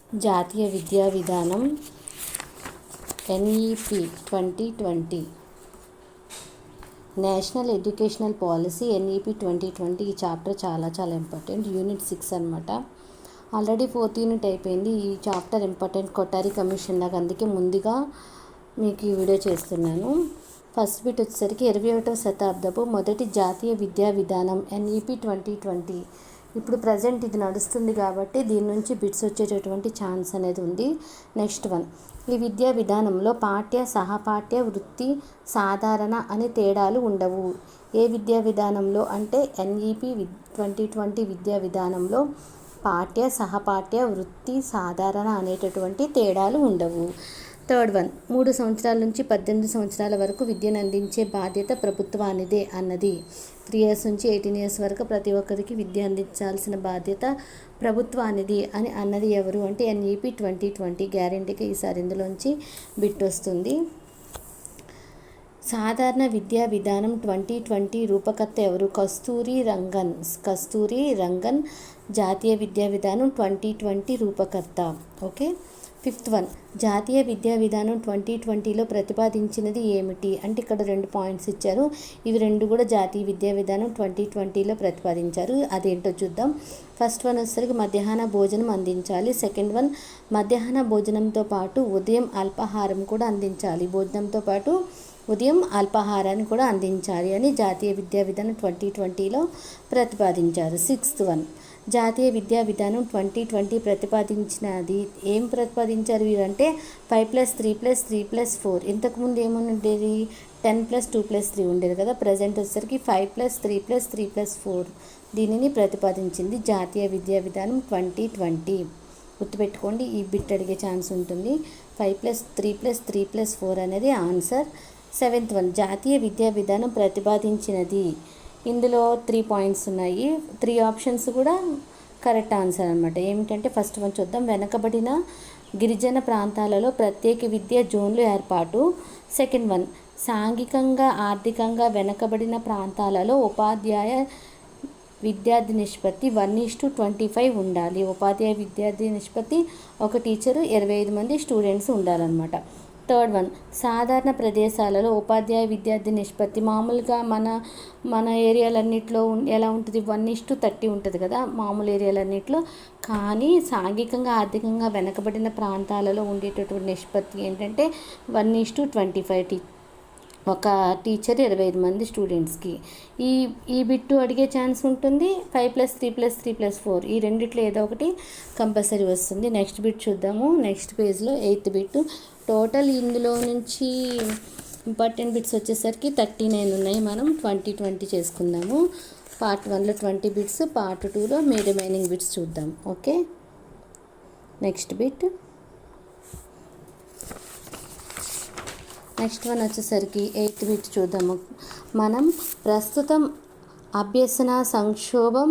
జాతీయ విద్యా విధానం NEP 2020 national educational policy NEP 2020 ఈ చాప్టర్ చాలా ఇంపార్టెంట్. యూనిట్ 6 అనమాట. ఆల్రెడీ 4th యూనిట్ అయిపోయింది. ఈ చాప్టర్ ఇంపార్టెంట్ కొఠారి కమిషన్ లాగా, అందుకే ముందుగా మీకు ఈ వీడియో చేస్తున్నాను. ఫస్ట్ బిట్ వచ్చేసరికి 21వ శతాబ్దపు మొదటి జాతీయ విద్యా విధానం ఎన్ఈపి 2020. ఇప్పుడు ప్రజెంట్ ఇది నడుస్తుంది కాబట్టి దీని నుంచి బిట్స్ వచ్చేటటువంటి ఛాన్స్ అనేది ఉంది. నెక్స్ట్ వన్, ఈ విద్యా విధానంలో పాఠ్య, సహపాఠ్య, వృత్తి, సాధారణ అనే తేడాలు ఉండవు. ఏ విద్యా విధానంలో అంటే ఎన్ఈపి 2020 విద్యా విధానంలో పాఠ్య, సహపాఠ్య, వృత్తి, సాధారణ అనేటటువంటి తేడాలు ఉండవు. థర్డ్ వన్, 3 సంవత్సరాల నుంచి 18 సంవత్సరాల వరకు విద్యను అందించే బాధ్యత ప్రభుత్వానిదే అన్నది. 3 years నుంచి 18 years వరకు ప్రతి ఒక్కరికి విద్య అందించాల్సిన బాధ్యత ప్రభుత్వానిది అని అన్నది ఎవరు అంటే ఎన్ఈపి 2020. గ్యారెంటీగా ఈసారి ఇందులోంచి బిట్ వస్తుంది. సాధారణ విద్యా విధానం 2020 రూపకర్త ఎవరు? కస్తూరి రంగన్ జాతీయ విద్యా విధానం 2020 రూపకర్త. ఓకే. ఫిఫ్త్ వన్, జాతీయ విద్యా విధానం 2020లో ప్రతిపాదించినది ఏమిటి అంటే ఇక్కడ 2 పాయింట్స్ ఇచ్చారు. ఇవి 2 కూడా జాతీయ విద్యా విధానం 2020లో ప్రతిపాదించారు. అదేంటో చూద్దాం. ఫస్ట్ వన్ వచ్చేసరికి మధ్యాహ్న భోజనం అందించాలి. సెకండ్ వన్, మధ్యాహ్న భోజనంతో పాటు ఉదయం అల్పాహారం కూడా అందించాలి. భోజనంతో పాటు ఉదయం అల్పాహారాన్ని కూడా అందించాలి అని జాతీయ విద్యా విధానం 2020లో ప్రతిపాదించారు. సిక్స్త్ వన్, జాతీయ విద్యా విధానం 2020 ప్రతిపాదించినది ఏం ప్రతిపాదించారు వీరంటే 5+3+3+4. ఇంతకుముందు ఏమని ఉండేది? 10+2+3 ఉండేది కదా. ప్రజెంట్ వచ్చేసరికి 5+3+3+4 దీనిని ప్రతిపాదించింది జాతీయ విద్యా విధానం 2020. గుర్తుపెట్టుకోండి, ఈ బిట్ అడిగే ఛాన్స్ ఉంటుంది. 5+3+3+4 అనేది ఆన్సర్. సెవెంత్ వన్, జాతీయ విద్యా విధానం ప్రతిపాదించినది. ఇందులో 3 పాయింట్స్ ఉన్నాయి. 3 ఆప్షన్స్ కూడా కరెక్ట్ ఆన్సర్ అనమాట. ఏమిటంటే ఫస్ట్ వన్ చూద్దాం. వెనకబడిన గిరిజన ప్రాంతాలలో ప్రత్యేక విద్యా జోన్లు ఏర్పాటు. సెకండ్ వన్, సాంఘికంగా ఆర్థికంగా వెనకబడిన ప్రాంతాలలో ఉపాధ్యాయ విద్యార్థి నిష్పత్తి 1:25 ఉండాలి. ఉపాధ్యాయ విద్యార్థి నిష్పత్తి, ఒక టీచరు 25 మంది స్టూడెంట్స్ ఉండాలన్నమాట. థర్డ్ వన్, సాధారణ ప్రదేశాలలో ఉపాధ్యాయ విద్యార్థి నిష్పత్తి మామూలుగా మన ఏరియాలన్నింటిలో ఎలా ఉంటుంది? 1:30 ఉంటుంది కదా మామూలు ఏరియాలన్నింటిలో. కానీ సాంఘికంగా ఆర్థికంగా వెనకబడిన ప్రాంతాలలో ఉండేటటువంటి నిష్పత్తి ఏంటంటే 1:25. ఒక టీచర్ 25 మంది స్టూడెంట్స్కి. ఈ బిట్టు అడిగే ఛాన్స్ ఉంటుంది. 5+3+3+4 ఈ రెండిట్లో ఏదో ఒకటి కంపల్సరీ వస్తుంది. నెక్స్ట్ బిట్ చూద్దాము. నెక్స్ట్ పేజ్లో 8th బిట్. టోటల్ ఇందులో నుంచి ఇంపార్టెంట్ బిట్స్ వచ్చేసరికి 39 ఉన్నాయి. మనం 20 చేసుకుందాము. పార్ట్ 1లో 20 బిట్స్, పార్ట్ 2లో మీ రిమైనింగ్ బిట్స్ చూద్దాం. Okay. Next bit. Next one వచ్చేసరికి 8th బిట్ చూద్దాము. మనం ప్రస్తుతం అభ్యసన సంక్షోభం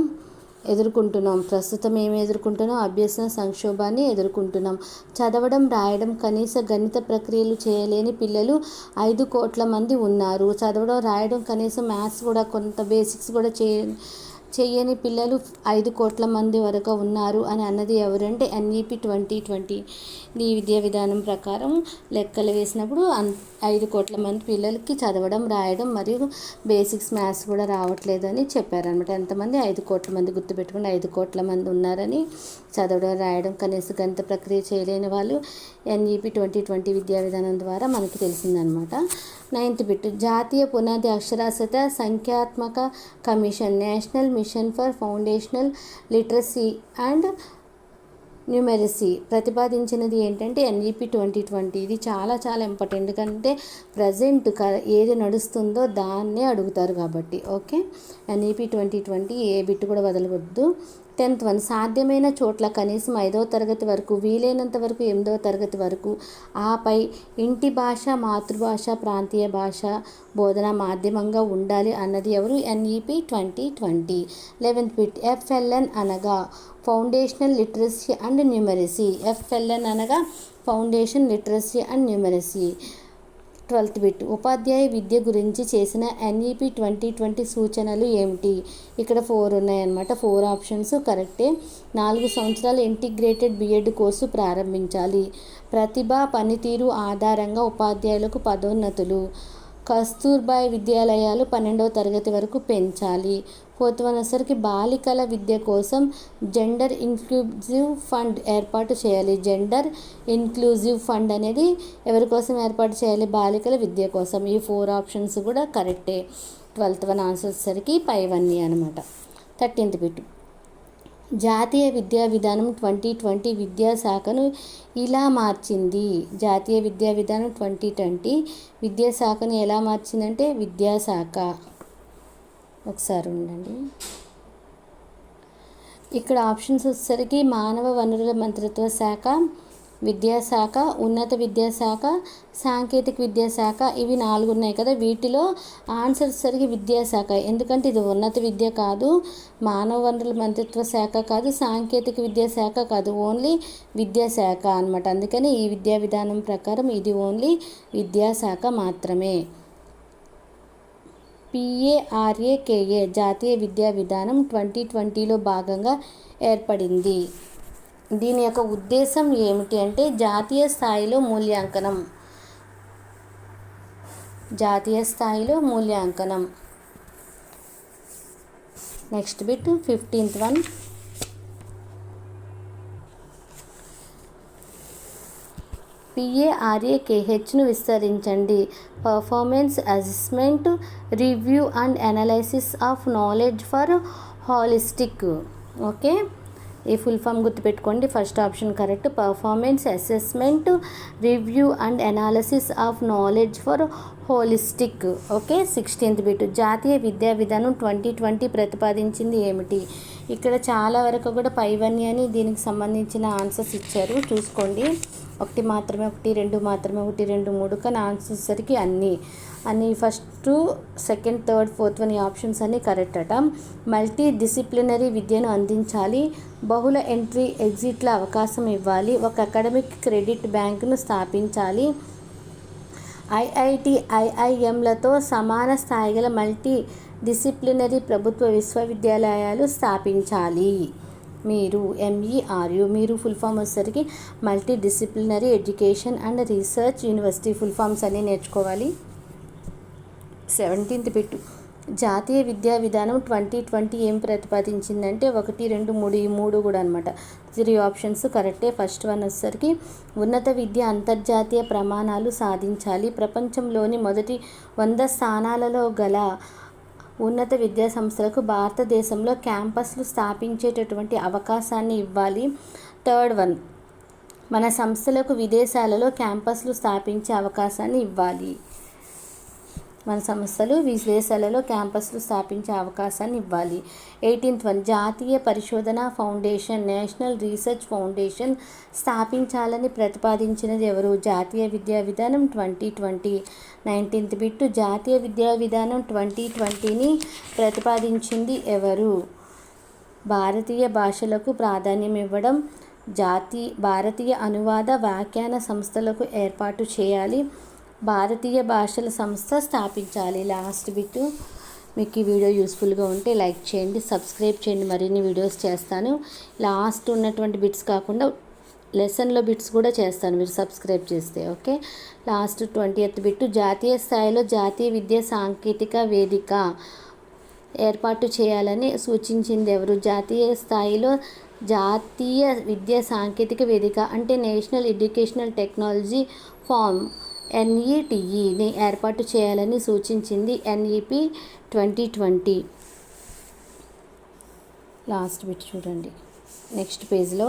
ఎదుర్కొంటున్నాం. ప్రస్తుతం ఏమి ఎదుర్కొంటున్నాం? అభ్యసన సంక్షోభాన్ని ఎదుర్కొంటున్నాం. చదవడం, రాయడం, కనీస గణిత ప్రక్రియలు చేయలేని పిల్లలు 5 కోట్ల మంది ఉన్నారు. చదవడం, రాయడం, కనీసం మ్యాథ్స్ కూడా కొంత బేసిక్స్ కూడా చేయని పిల్లలు 5 కోట్ల మంది వరకు ఉన్నారు అని అన్నది ఎవరంటే ఎన్ఈపి 2020. ఈ విద్యా విధానం ప్రకారం లెక్కలు వేసినప్పుడు 5 కోట్ల మంది పిల్లలకి చదవడం, రాయడం మరియు బేసిక్స్ మ్యాథ్స్ కూడా రావట్లేదు అని చెప్పారనమాట. ఎంతమంది? 5 కోట్ల మంది. గుర్తుపెట్టుకుని 5 కోట్ల మంది ఉన్నారని, చదవడం, రాయడం, కనీస గణిత ప్రక్రియ చేయలేని వాళ్ళు ఎన్ఈపి 2020 విద్యా విధానం ద్వారా మనకి తెలిసిందనమాట. 9th bit. జాతీయ పునాది అక్షరాస్యత సంఖ్యాత్మక కమిషన్ national mission for foundational literacy and numeracy ప్రతిపాదించినది ఏంటంటే ఎన్ఈపి 2020. ఇది చాలా ఇంపార్టెంట్. ఎందుకంటే ప్రజెంట్ ఏది నడుస్తుందో దాన్నే అడుగుతారు కాబట్టి. ఓకే. ఎన్ఈపి 2020 ఏ బిట్ కూడా వదలవద్దు. 10th వన్, సాధ్యమైన చోట్ల కనీసం 5వ తరగతి వరకు, వీలైనంత వరకు 8వ తరగతి వరకు, ఆపై ఇంటి భాష, మాతృభాష, ప్రాంతీయ భాష బోధన మాధ్యమంగా ఉండాలి అన్నది ఎవరు? ఎన్ఈపి 2020. 11th bit. ఎఫ్ఎల్ఎన్ అనగా foundational literacy and numeracy. FLN అనగా foundation literacy and numeracy. 12th bit ఉపాధ్యాయ విద్య గురించి చేసిన ఎన్ఈపి 2020 సూచనలు ఏమిటి? ఇక్కడ 4 ఉన్నాయన్నమాట. 4 ఆప్షన్స్ కరెక్టే. 4 సంవత్సరాల ఇంటిగ్రేటెడ్ బిఎడ్ కోర్సు ప్రారంభించాలి. ప్రతిభ పనితీరు ఆధారంగా ఉపాధ్యాయులకు పదోన్నతులు. కస్తూర్బాయ్ విద్యాలయాలు 12వ తరగతి వరకు పెంచాలి. 4th వన్ వచ్చేసరికి బాలికల విద్య కోసం జెండర్ ఇంక్లూజివ్ ఫండ్ ఏర్పాటు చేయాలి. జెండర్ ఇంక్లూజివ్ ఫండ్ అనేది ఎవరి కోసం ఏర్పాటు చేయాలి? బాలికల విద్య కోసం. ఈ 4 ఆప్షన్స్ కూడా కరెక్టే. 12th వన్ ఆన్సర్ వచ్చేసరికి పైవన్నీ అనమాట. 13th బిట్ జాతీయ విద్యా విధానం 2020 విద్యాశాఖను ఇలా మార్చింది. జాతీయ విద్యా విధానం 2020 విద్యాశాఖను ఎలా మార్చిందంటే విద్యాశాఖ. ఒకసారి ఉండండి. ఇక్కడ ఆప్షన్స్ వచ్చేసరికి మానవ వనరుల మంత్రిత్వ శాఖ, విద్యాశాఖ, ఉన్నత విద్యాశాఖ, సాంకేతిక విద్యాశాఖ, ఇవి 4 ఉన్నాయి కదా. వీటిలో ఆన్సర్ వచ్చేసరికి విద్యాశాఖ. ఎందుకంటే ఇది ఉన్నత విద్య కాదు, మానవ వనరుల మంత్రిత్వ శాఖ కాదు, సాంకేతిక విద్యాశాఖ కాదు, ఓన్లీ విద్యాశాఖ అనమాట. అందుకని ఈ విద్యా విధానం ప్రకారం ఇది ఓన్లీ విద్యాశాఖ మాత్రమే. PARAKA జాతీయ విద్యా విధానం 2020లో భాగంగా ఏర్పడింది. దీని యొక్క ఉద్దేశం ఏమిటి అంటే జాతీయ స్థాయిలో మూల్యాంకనం. జాతీయ స్థాయిలో మూల్యాంకనం. నెక్స్ట్ బిట్ 15th వన్ PARAKHను విస్తరించండి. Performance assessment review and analysis of knowledge for holistic. Okay, ఈ ఫుల్ ఫామ్ గుర్తుపెట్టుకోండి. First option correct. Performance assessment review and analysis of knowledge for holistic. Okay. 16th bit జాతీయ విద్యా విధానం 2020 ప్రతిపాదించింది ఏమిటి? ఇక్కడ చాలా వరకు కూడా పైవన్నీ అని దీనికి సంబంధించిన ఆన్సర్స్ ఇచ్చారు, చూసుకోండి. 1 మాత్రమే, 1 2 మాత్రమే, 1 2 3 కానీ ఆన్సర్స్ సరికి అన్నీ first, second, third, fourth one ఈ ఆప్షన్స్ అన్నీ కరెక్ట్ అట. మల్టీ డిసిప్లినరీ విద్యను అందించాలి. బహుళ ఎంట్రీ ఎగ్జిట్ల అవకాశం ఇవ్వాలి. ఒక అకాడమిక్ క్రెడిట్ బ్యాంకును స్థాపించాలి. ఐఐటి ఐఐఎంలతో సమాన స్థాయి గల మల్టీ డిసిప్లినరీ ప్రభుత్వ విశ్వవిద్యాలయాలు స్థాపించాలి. మీరు MERU మీరు ఫుల్ ఫామ్ వచ్చేసరికి multi disciplinary education and research university full forms అన్నీ నేర్చుకోవాలి. 17th బిట్ జాతీయ విద్యా విధానం 2020 ఏం ప్రతిపాదించిందంటే 1 2 3 ఈ 3 కూడా అనమాట. 3 ఆప్షన్స్ కరెక్టే. ఫస్ట్ వన్ వచ్చేసరికి ఉన్నత విద్య అంతర్జాతీయ ప్రమాణాలు సాధించాలి. ప్రపంచంలోని మొదటి 100 స్థానాలలో గల ఉన్నత విద్యా సంస్థలకు భారతదేశంలో క్యాంపస్లు స్థాపించేటటువంటి అవకాశాన్ని ఇవ్వాలి. థర్డ్ వన్ మన సంస్థలకు విదేశాలలో క్యాంపస్లు స్థాపించే అవకాశాన్ని ఇవ్వాలి. మన సంస్థలు విదేశాలలో క్యాంపస్లు స్థాపించే అవకాశాన్ని ఇవ్వాలి. 18th వన్ జాతీయ పరిశోధన ఫౌండేషన్ నేషనల్ రీసెర్చ్ ఫౌండేషన్ స్థాపించాలని ప్రతిపాదించినది ఎవరు? జాతీయ విద్యా విధానం 2020. 19th బిట్ జాతీయ విద్యా విధానం 2020ని ప్రతిపాదించింది ఎవరు? భారతీయ భాషలకు ప్రాధాన్యం ఇవ్వడం, భారతీయ అనువాద వ్యాఖ్యాన సంస్థలకు ఏర్పాటు చేయాలి, భారతీయ భాషల సంస్థ స్థాపించాలి. లాస్ట్ బిట్ మీకు ఈ వీడియో యూస్ఫుల్గా ఉంటే లైక్ చేయండి, సబ్స్క్రైబ్ చేయండి, మరిన్ని వీడియోస్ చేస్తాను. లాస్ట్ ఉన్నటువంటి బిట్స్ కాకుండా లెసన్లో బిట్స్ కూడా చేస్తాను మీరు సబ్స్క్రైబ్ చేస్తే. ఓకే. లాస్ట్ 20th బిట్ జాతీయ స్థాయిలో జాతీయ విద్యా సాంకేతిక వేదిక ఏర్పాటు చేయాలని సూచించింది ఎవరు? జాతీయ స్థాయిలో జాతీయ విద్యా సాంకేతిక వేదిక అంటే నేషనల్ ఎడ్యుకేషనల్ టెక్నాలజీ ఫార్మ్ NETEని ఏర్పాటు చేయాలని సూచించింది NEP 2020. లాస్ట్ బిట్ చూడండి నెక్స్ట్ పేజ్లో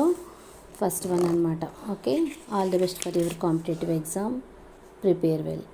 ఫస్ట్ వన్ అనమాట. Okay. All the best for your competitive exam. Prepare well.